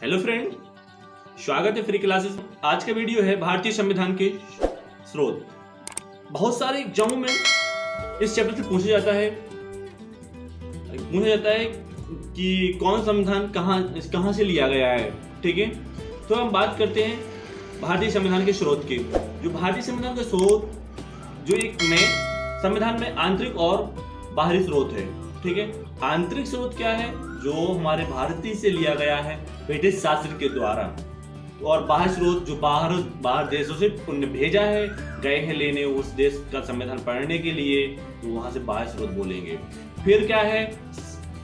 Hello friend, स्वागत है free classes. आज का वीडियो है भारतीय संविधान के स्रोत। बहुत सारे एग्जामों में इस चैप्टर से पूछा जाता है कि कौन संविधान कहां से लिया गया है। ठीक है, तो हम बात करते हैं भारतीय संविधान के स्रोत की। जो भारतीय संविधान का स्रोत जो एक में संविधान में आंतरिक और बाहरी स्रोत है। ठीक है, आंतरिक स्रोत क्या है? जो हमारे भारतीय से लिया गया है ब्रिटिश शासन के द्वारा, और बाहरी स्रोत जो बाहर देशों से उन्होंने भेजा है, गए हैं लेने उस देश का संविधान पढ़ने के लिए, तो वहां से बाहरी स्रोत बोलेंगे। फिर क्या है,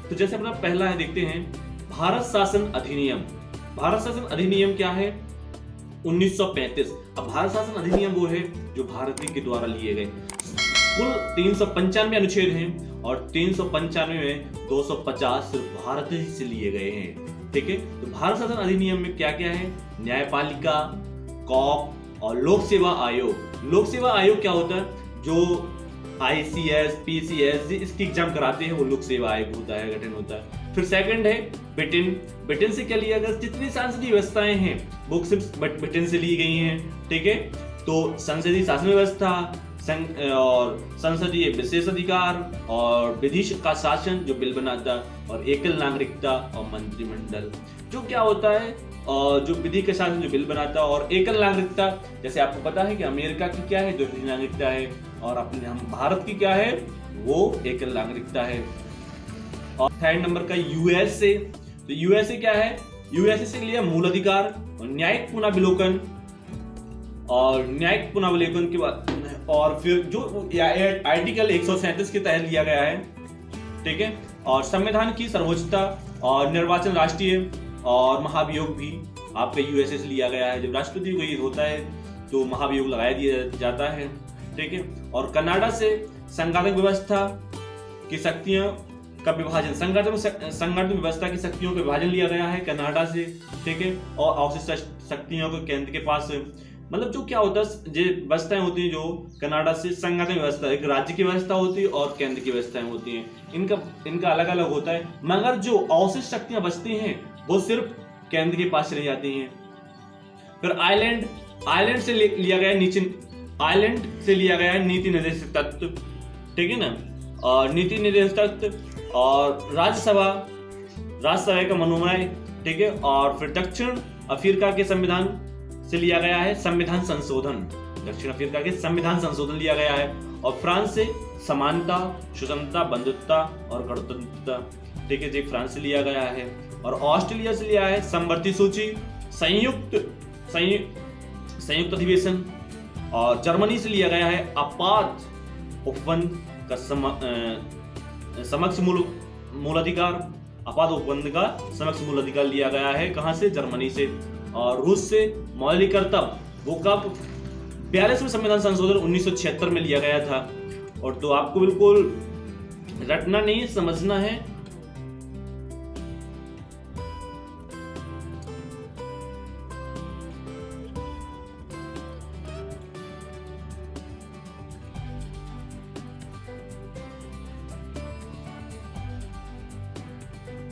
तो जैसे अपना पहला है देखते हैं भारत शासन अधिनियम। भारत शासन अधिनियम क्या है? 1935। अब भारत शासन अधिनियम वो है जो भारतीय के द्वारा लिए गए। कुल 395 अनुच्छेद हैं और 395 में 250 सिर्फ भारत ही से लिए गए हैं। ठीक है, तो भारत शासन अधिनियम में क्या क्या है? न्यायपालिका, कॉप और लोक सेवा आयोग। लोक सेवा आयोग क्या होता है? जो ICS, PCS इसकी एग्जाम कराते हैं वो लोक सेवा आयोग होता है, गठन होता है। फिर सेकंड है ब्रिटेन। ब्रिटेन से क्या लिया गया? जितनी सांसदीय व्यवस्थाएं हैं वो सिर्फ ब्रिटेन से ली गई हैं। ठीक है, तो संसदीय शासन व्यवस्था और संसदीय विशेष अधिकार और विधि का शासन जो बिल बनाता, और एकल नागरिकता और मंत्रिमंडल जो क्या होता है, और जो विधि का शासन जो बिल बनाता, और एकल नागरिकता जैसे आपको पता है कि अमेरिका की क्या है, द्वितीय नागरिकता है, और अपने हम भारत की क्या है, वो एकल नागरिकता है। और थर्ड नंबर का USA। तो USA क्या है? USA से लिया मूल अधिकार और न्यायिक पुनर्विलोकन, और न्यायिक पुनर्विलोकन के बाद और फिर जो आर्टिकल 137 के तहत लिया गया है। ठीक है, और संविधान की सर्वोच्चता और निर्वाचन राष्ट्रीय और महाभियोग भी आपका USA से लिया गया है। जब राष्ट्रपति को ये होता है तो महाभियोग लगाया दिया जाता है। ठीक है, और कनाडा से संघात्मक व्यवस्था की शक्तियों का विभाजन, संघात्मक व्यवस्था की शक्तियों का विभाजन लिया गया है कनाडा से। ठीक है, और अवशिष्ट शक्तियों को केंद्र के पास, मतलब जो क्या होता है, जो व्यवस्थाएं होती हैं जो कनाडा से संघात्मक व्यवस्था, एक राज्य की व्यवस्था होती है और केंद्र की व्यवस्थाएं होती हैं, इनका अलग अलग होता है। मगर जो अवशिष्ट शक्तियां बचती हैं वो सिर्फ केंद्र के पास चली जाती हैं। फिर आयरलैंड से लिया गया है नीति निर्देशक तत्व। ठीक है ना, और नीति निर्देशक तत्व और राज्यसभा का मनोनयन। ठीक है, और फिर दक्षिण अफ्रीका के संविधान से लिया गया है संविधान संशोधन। दक्षिण अफ्रीका के संविधान संशोधन लिया गया है। और फ्रांस से समानता, स्वतंत्रता, बंधुत्व और गणतंत्रता। ठीक है जी, फ्रांस से लिया गया है। और ऑस्ट्रेलिया से लिया है समवर्ती सूची, संयुक्त अधिवेशन। और जर्मनी से लिया गया है आपात उपबंध का समक्ष मूल अधिकार। आपात उपबंध का समक्ष मूल अधिकार लिया गया है कहां से? जर्मनी से। और रूस से मौलिक कर्तव्य, वो कब? 42वें संविधान संशोधन 1976 में लिया गया था। और तो आपको बिल्कुल रटना नहीं, समझना है